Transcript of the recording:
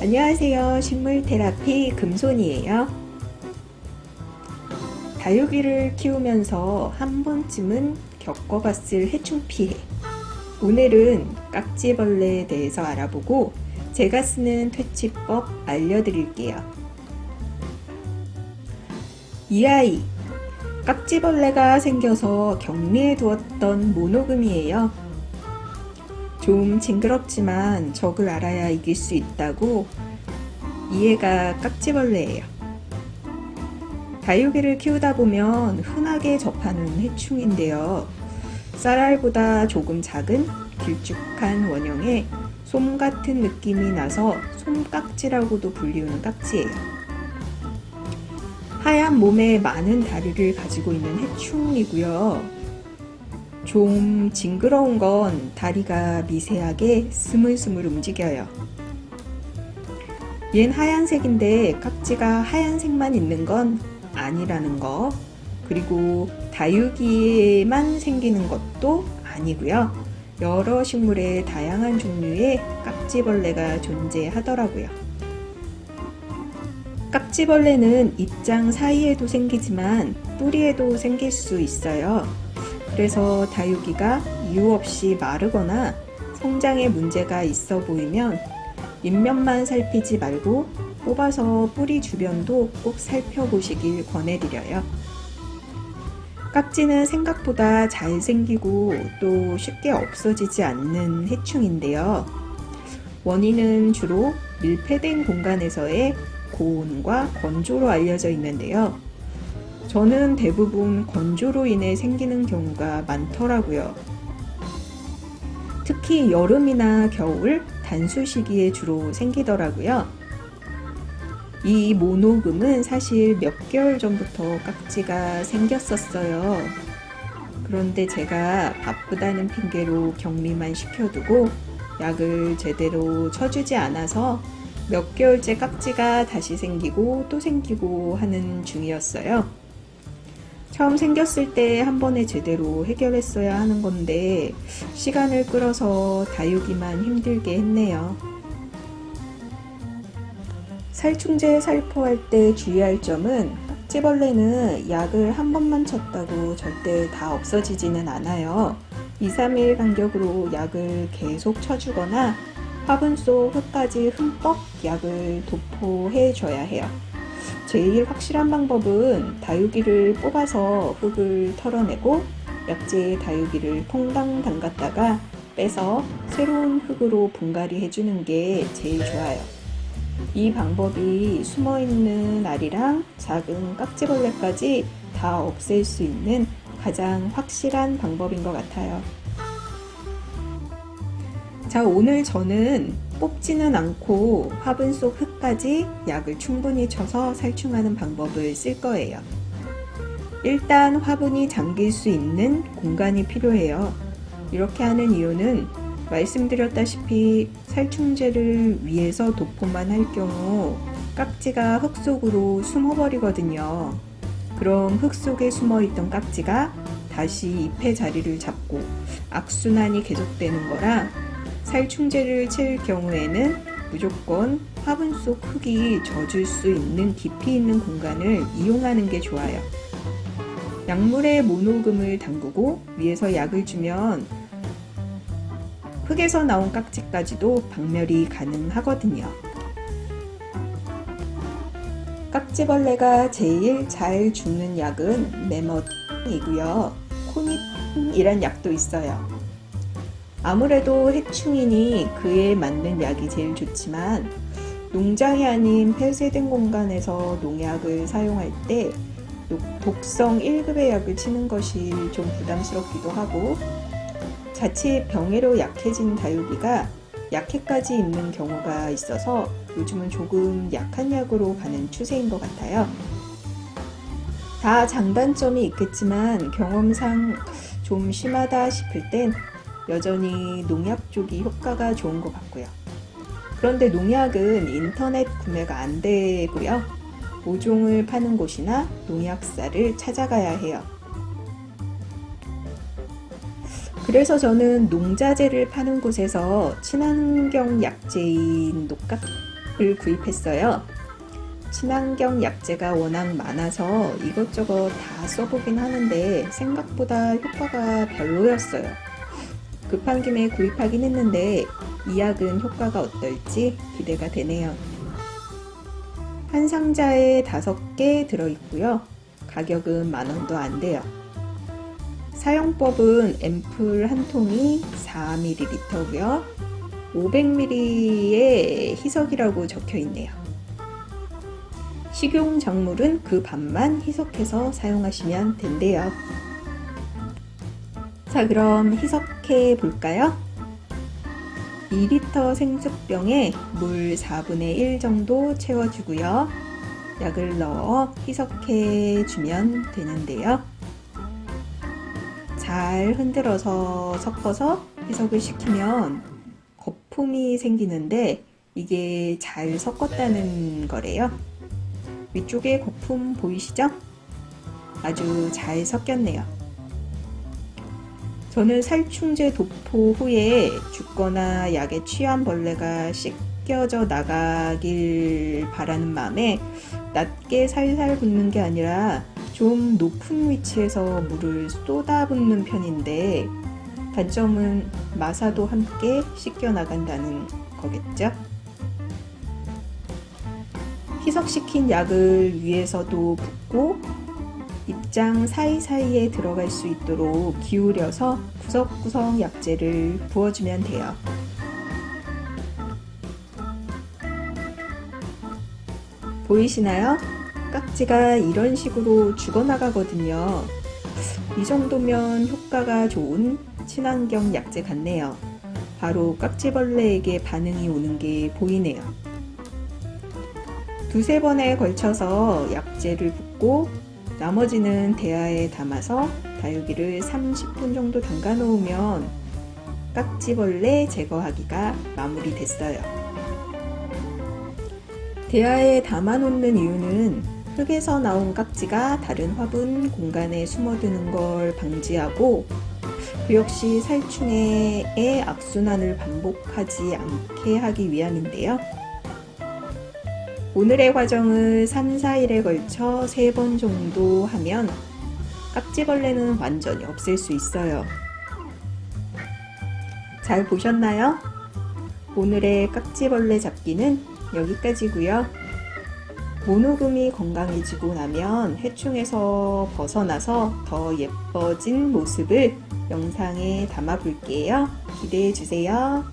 안녕하세요. 식물테라피 금손이에요. 다육이를 키우면서 한 번쯤은 겪어봤을 해충 피해. 오늘은 깍지벌레에 대해서 알아보고 제가 쓰는 퇴치법 알려드릴게요. 이 아이, 깍지벌레가 생겨서 격리해 두었던 모노금이에요. 좀 징그럽지만 적을 알아야 이길 수 있다고 이해가 깍지벌레예요. 다육이를 키우다 보면 흔하게 접하는 해충인데요. 쌀알보다 조금 작은 길쭉한 원형의 솜 같은 느낌이 나서 솜깍지라고도 불리우는 깍지예요. 하얀 몸에 많은 다리를 가지고 있는 해충이고요. 좀 징그러운 건 다리가 미세하게 스물스물 움직여요. 얜 하얀색인데 깍지가 하얀색만 있는 건 아니라는 거, 그리고 다육이에만 생기는 것도 아니고요. 여러 식물에 다양한 종류의 깍지벌레가 존재하더라고요. 깍지벌레는 잎장 사이에도 생기지만 뿌리에도 생길 수 있어요. 그래서 다육이가 이유 없이 마르거나 성장에 문제가 있어 보이면 잎면만 살피지 말고 뽑아서 뿌리 주변도 꼭 살펴보시길 권해드려요. 깍지는 생각보다 잘 생기고 또 쉽게 없어지지 않는 해충인데요. 원인은 주로 밀폐된 공간에서의 고온과 건조로 알려져 있는데요. 저는 대부분 건조로 인해 생기는 경우가 많더라고요. 특히 여름이나 겨울, 단수 시기에 주로 생기더라고요. 이 모노금은 사실 몇 개월 전부터 깍지가 생겼었어요. 그런데 제가 바쁘다는 핑계로 격리만 시켜두고 약을 제대로 쳐주지 않아서 몇 개월째 깍지가 다시 생기고 또 생기고 하는 중이었어요. 처음 생겼을 때 한 번에 제대로 해결했어야 하는 건데 시간을 끌어서 다육이만 힘들게 했네요. 살충제 살포할 때 주의할 점은 깍지벌레는 약을 한 번만 쳤다고 절대 다 없어지지는 않아요. 2-3일 간격으로 약을 계속 쳐주거나 화분 속 흙까지 흠뻑 약을 도포해 줘야 해요. 제일 확실한 방법은 다육이를 뽑아서 흙을 털어내고 약재에 다육이를 퐁당 담갔다가 빼서 새로운 흙으로 분갈이 해주는 게 제일 좋아요. 이 방법이 숨어있는 알이랑 작은 깍지벌레까지 다 없앨 수 있는 가장 확실한 방법인 것 같아요. 자, 오늘 저는 뽑지는 않고 화분 속 흙까지 약을 충분히 쳐서 살충하는 방법을 쓸 거예요. 일단 화분이 잠길 수 있는 공간이 필요해요. 이렇게 하는 이유는 말씀드렸다시피 살충제를 위에서 도포만 할 경우 깍지가 흙 속으로 숨어버리거든요. 그럼 흙 속에 숨어있던 깍지가 다시 잎의 자리를 잡고 악순환이 계속되는 거라 살충제를 칠 경우에는 무조건 화분 속 흙이 젖을 수 있는 깊이 있는 공간을 이용하는 게 좋아요. 약물에 모노금을 담그고 위에서 약을 주면 흙에서 나온 깍지까지도 박멸이 가능하거든요. 깍지벌레가 제일 잘 죽는 약은 네머이고요. 코니이란 약도 있어요. 아무래도 해충이니 그에 맞는 약이 제일 좋지만 농장이 아닌 폐쇄된 공간에서 농약을 사용할 때 독성 1급의 약을 치는 것이 좀 부담스럽기도 하고 자칫 병에로 약해진 다육이가 약해까지 입는 경우가 있어서 요즘은 조금 약한 약으로 가는 추세인 것 같아요. 다 장단점이 있겠지만 경험상 좀 심하다 싶을 땐 여전히 농약 쪽이 효과가 좋은 것 같고요. 그런데 농약은 인터넷 구매가 안 되고요. 모종을 파는 곳이나 농약사를 찾아가야 해요. 그래서 저는 농자재를 파는 곳에서 친환경 약재인 구입했어요. 친환경 약재가 워낙 많아서 이것저것 다 써보긴 하는데 생각보다 효과가 별로였어요. 급한 김에 구입하긴 했는데 이 약은 효과가 어떨지 기대가 되네요. 한 상자에 5개 들어있고요. 가격은 10,000원도 안 돼요. 사용법은 앰플 한 통이 4ml고요. 500ml의 희석이라고 적혀 있네요. 식용 작물은 그 반만 희석해서 사용하시면 된대요. 자, 그럼 희석해 볼까요? 2리터 생수병에 물 4분의 1 정도 채워주고요. 약을 넣어 희석해 주면 되는데요. 잘 흔들어서 섞어서 희석을 시키면 거품이 생기는데 이게 잘 섞었다는 거래요. 위쪽에 거품 보이시죠? 아주 잘 섞였네요. 저는 살충제 도포 후에 죽거나 약에 취한 벌레가 씻겨져 나가길 바라는 마음에 낮게 살살 붓는 게 아니라 좀 높은 위치에서 물을 쏟아붓는 편인데 단점은 마사도 함께 씻겨 나간다는 거겠죠? 희석시킨 약을 위에서도 붓고 입장 사이사이에 들어갈 수 있도록 기울여서 구석구석 약재를 부어주면 돼요. 보이시나요? 깍지가 이런 식으로 죽어나가거든요. 이 정도면 효과가 좋은 친환경 약재 같네요. 바로 깍지벌레에게 반응이 오는 게 보이네요. 2-3번에 걸쳐서 약재를 붓고 나머지는 대야에 담아서 다육이를 30분 정도 담가 놓으면 깍지벌레 제거하기가 마무리됐어요. 대야에 담아 놓는 이유는 흙에서 나온 깍지가 다른 화분 공간에 숨어드는 걸 방지하고 그 역시 살충의 악순환을 반복하지 않게 하기 위함인데요. 오늘의 과정을 3-4일에 걸쳐 3번 정도 하면 깍지벌레는 완전히 없앨 수 있어요. 잘 보셨나요? 오늘의 깍지벌레 잡기는 여기까지고요. 모노금이 건강해지고 나면 해충에서 벗어나서 더 예뻐진 모습을 영상에 담아 볼게요. 기대해 주세요.